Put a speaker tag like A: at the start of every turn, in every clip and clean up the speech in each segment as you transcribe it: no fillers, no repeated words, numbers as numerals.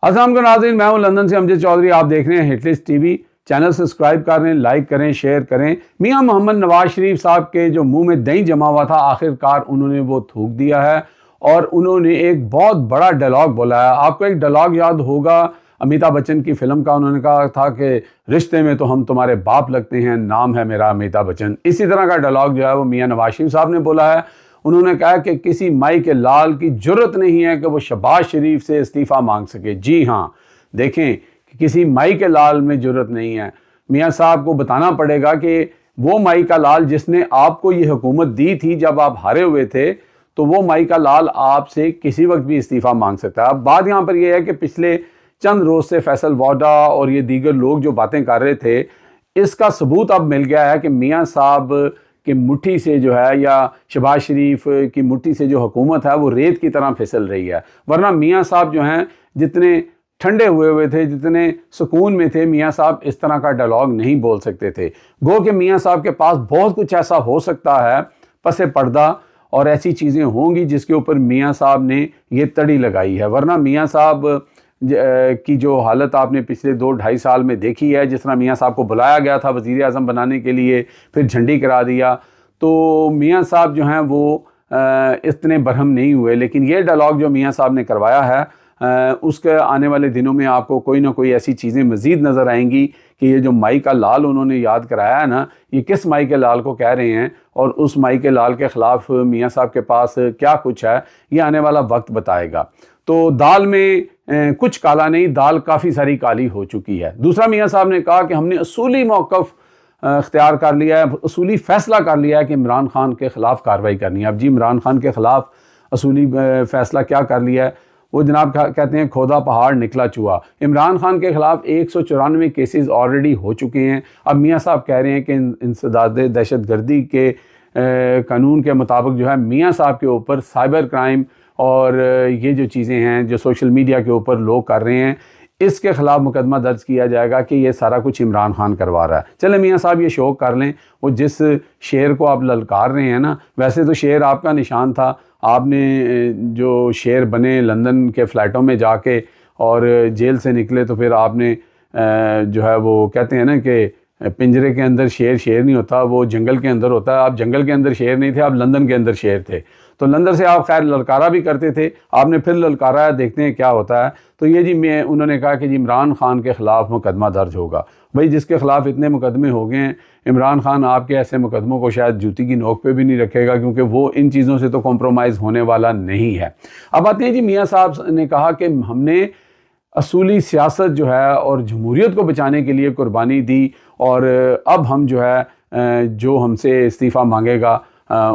A: अस्सलाम वालेकुम नाज़रीन, मैं हूं लंदन से अमजद चौधरी। आप देख रहे हैं हिटलिस्ट टीवी। चैनल सब्सक्राइब करें, लाइक करें, शेयर करें। मियां मोहम्मद नवाज शरीफ साहब के जो मुंह में दही जमा हुआ था, आखिरकार उन्होंने वो थूक दिया है और उन्होंने एक बहुत बड़ा डायलॉग बोला है। आपको एक डायलॉग याद होगा अमिताभ बच्चन की फिल्म का। उन्होंने कहा था कि रिश्ते में तो हम तुम्हारे बाप लगते हैं, नाम है मेरा अमिताभ बच्चन। इसी तरह का डायलॉग जो है वो मियां नवाज शरीफ साहब ने बोला है। उन्होंने कहा कि किसी माई के लाल की जुर्रत नहीं है कि वो शहबाज शरीफ से इस्तीफ़ा मांग सके। जी हाँ, देखें कि किसी माई के लाल में जुर्रत नहीं है। मियां साहब को बताना पड़ेगा कि वो माई का लाल जिसने आपको ये हुकूमत दी थी जब आप हारे हुए थे, तो वो माई का लाल आपसे किसी वक्त भी इस्तीफ़ा मांग सकता है। अब बात यहाँ पर यह है कि पिछले चंद रोज़ से फैसल वाडा और ये दीगर लोग जो बातें कर रहे थे, इसका सबूत अब मिल गया है कि मियां साहब की मुट्ठी से जो है, या शहबाज शरीफ की मुट्ठी से जो हुकूमत है वो रेत की तरह फिसल रही है। वरना मियां साहब जो हैं जितने ठंडे हुए थे, जितने सुकून में थे, मियां साहब इस तरह का डायलॉग नहीं बोल सकते थे। गो कि मियां साहब के पास बहुत कुछ ऐसा हो सकता है पसे पर्दा, और ऐसी चीज़ें होंगी जिसके ऊपर मियां साहब ने ये तड़ी लगाई है। वरना मियां साहब की जो हालत आपने पिछले 2-2.5 साल में देखी है, जिस तरह मियां साहब को बुलाया गया था वज़ीर आज़म बनाने के लिए, फिर झंडी करा दिया, तो मियां साहब जो हैं वो इतने बरहम नहीं हुए। लेकिन ये डायलॉग जो मियां साहब ने करवाया है, उसके आने वाले दिनों में आपको कोई ना कोई ऐसी चीज़ें मज़ीद नज़र आएंगी कि ये जो माई का लाल उन्होंने याद कराया है ना, ये किस माई के लाल को कह रहे हैं और उस माई के लाल के ख़िलाफ़ मियां साहब के पास क्या कुछ है, ये आने वाला वक्त बताएगा। तो दाल में कुछ काला नहीं, दाल काफ़ी सारी काली हो चुकी है। दूसरा, मियां साहब ने कहा कि हमने असूली मौक़िफ़ अख्तियार कर लिया है, असूली फ़ैसला कर लिया है कि इमरान खान के ख़िलाफ़ कार्रवाई करनी है। अब जी, इमरान खान के ख़िलाफ़ असूली फ़ैसला क्या कर लिया है? वो जनाब कहते हैं खोदा पहाड़ निकला चूहा। इमरान खान के ख़िलाफ़ 194 केसेस ऑलरेडी हो चुके हैं। अब मियां साहब कह रहे हैं कि इंसदाद दहशत गर्दी के कानून के मुताबिक जो है मियां साहब के ऊपर साइबर क्राइम और ये जो चीज़ें हैं जो सोशल मीडिया के ऊपर लोग कर रहे हैं, इसके ख़िलाफ़ मुकदमा दर्ज किया जाएगा कि ये सारा कुछ इमरान खान करवा रहा है। चले मियां साहब ये शौक़ कर लें। वो जिस शेर को आप ललकार रहे हैं ना, वैसे तो शेर आपका निशान था। आपने जो शेर बने लंदन के फ़्लैटों में जाके और जेल से निकले, तो फिर आपने जो है वो कहते हैं ना कि पिंजरे के अंदर शेर शेर नहीं होता, वो जंगल के अंदर होता है। आप जंगल के अंदर शेर नहीं थे, आप लंदन के अंदर शेर थे। तो लंदन से आप खैर ललकारा भी करते थे, आपने फिर ललकारा है, देखते हैं क्या होता है। तो ये जी उन्होंने कहा कि जी इमरान खान के ख़िलाफ़ मुकदमा दर्ज होगा। भाई, जिसके ख़िलाफ़ इतने मुकदमे हो गए हैं, इमरान खान आपके ऐसे मुकदमों को शायद जूती की नोक पे भी नहीं रखेगा, क्योंकि वो इन चीज़ों से तो कॉम्प्रोमाइज़ होने वाला नहीं है। अब आते हैं जी, मियां साहब ने कहा कि हमने असूली सियासत जो है और जमहूरियत को बचाने के लिए कुर्बानी दी, और अब हम जो है जो हमसे इस्तीफ़ा मांगेगा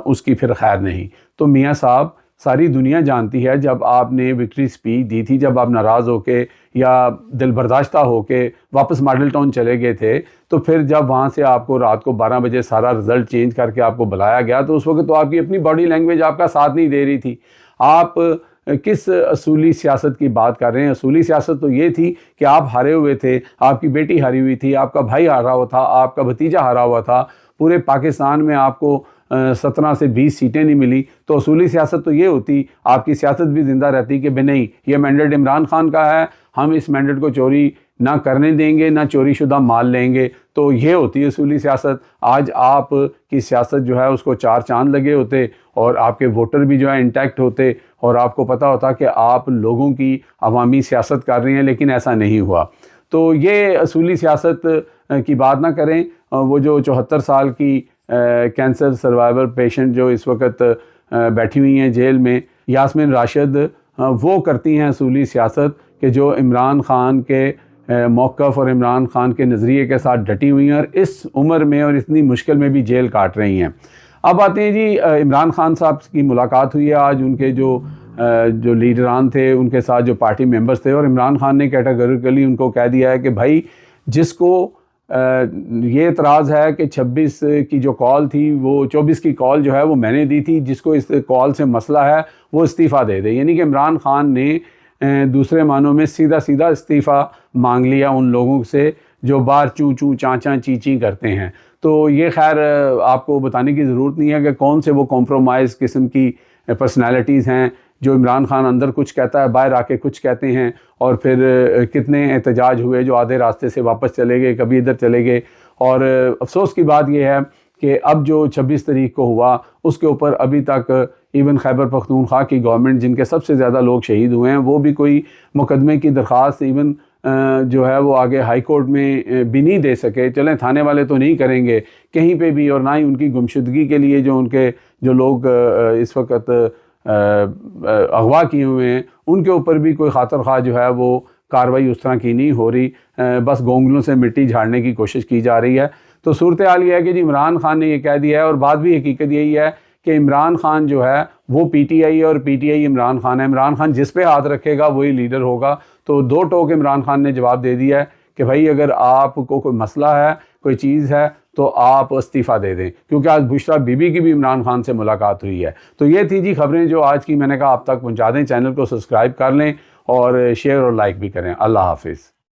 A: उसकी फिर खैर नहीं। तो मियां साहब, सारी दुनिया जानती है जब आपने विक्ट्री स्पीच दी थी, जब आप नाराज़ होके या दिल बर्दाश्ता होके वापस मॉडल टाउन चले गए थे, तो फिर जब वहाँ से आपको रात को 12 बजे सारा रिज़ल्ट चेंज करके आपको बुलाया गया, तो उस वक्त तो आपकी अपनी बॉडी लैंग्वेज आपका साथ नहीं दे रही थी। आप किस असूली सियासत की बात कर रहे हैं? असूली सियासत तो ये थी कि आप हारे हुए थे, आपकी बेटी हारी हुई थी, आपका भाई हारा हुआ था, आपका भतीजा हारा हुआ था, पूरे पाकिस्तान में आपको 17 से 20 सीटें नहीं मिली। तो असूली सियासत तो ये होती, आपकी सियासत भी ज़िंदा रहती कि भाई नहीं, ये मैंडेट इमरान खान का है, हम इस मैंडेट को चोरी ना करने देंगे, ना चोरी शुदा माल लेंगे। तो ये होती है असूली सियासत। आज आप की सियासत जो है उसको 4 चांद लगे होते और आपके वोटर भी जो है इंटैक्ट होते, और आपको पता होता कि आप लोगों की अवामी सियासत कर रहे हैं, लेकिन ऐसा नहीं हुआ। तो ये असूली सियासत की बात ना करें। वो जो 74 साल की कैंसर सर्वाइवर पेशेंट जो इस वक्त बैठी हुई हैं जेल में, यास्मीन राशिद, वो करती हैं असूली सियासत कि जो इमरान खान के मौक़िफ़ और इमरान खान के नज़रिए के साथ डटी हुई हैं, और इस उम्र में और इतनी मुश्किल में भी जेल काट रही हैं। अब आते हैं जी, इमरान खान साहब की मुलाकात हुई है आज। उनके जो लीडरान थे, उनके साथ जो पार्टी मेंबर्स थे, और इमरान खान ने कैटेगरिकली उनको कह दिया है कि भाई, जिसको ये एतराज़ है कि 26 की जो कॉल थी, वो 24 की कॉल जो है वो मैंने दी थी, जिसको इस कॉल से मसला है वो इस्तीफ़ा दे दे। यानी कि इमरान खान ने दूसरे मानों में सीधा सीधा इस्तीफ़ा मांग लिया उन लोगों से जो बार चूँ चूँ चाँ चाँ ची ची करते हैं। तो ये खैर आपको बताने की ज़रूरत नहीं है कि कौन से वो कॉम्प्रोमाइज़ किस्म की पर्सनैलिटीज़ हैं जो इमरान खान अंदर कुछ कहता है बाहर आके कुछ कहते हैं, और फिर कितने एहतजाज हुए जो आधे रास्ते से वापस चले गए, कभी इधर चले गए। और अफसोस की बात यह है कि अब जो 26 तारीख को हुआ उसके ऊपर अभी तक इवन खैबर पख्तूनख्वा की गवर्नमेंट, जिनके सबसे ज़्यादा लोग शहीद हुए हैं, वो भी कोई मुकदमे की दरख्वास्त इवन जो है वो आगे हाई कोर्ट में भी नहीं दे सके। चलें थाने वाले तो नहीं करेंगे कहीं पे भी, और ना ही उनकी गुमशुदगी के लिए जो लोग इस वक्त अगवा किए हुए हैं उनके ऊपर भी कोई खातर ख्वाह जो है वो कार्रवाई उस तरह की नहीं हो रही, बस गोंगलों से मिट्टी झाड़ने की कोशिश की जा रही है। तो सूरत हाल ये है कि जी इमरान खान ने ये कह दिया है, और बात भी हकीकत यही है कि इमरान खान जो है वो पीटीआई है और पीटीआई इमरान खान है। इमरान खान जिस पे हाथ रखेगा वही लीडर होगा। तो दो टोक इमरान खान ने जवाब दे दिया है कि भाई अगर आपको कोई मसला है, कोई चीज़ है, तो आप इस्तीफ़ा दे दें, क्योंकि आज बुशरा बीबी की भी इमरान खान से मुलाकात हुई है। तो ये थी जी खबरें जो आज की मैंने कहा आप तक पहुँचा दें। चैनल को सब्सक्राइब कर लें और शेयर और लाइक भी करें। अल्लाह हाफिज़।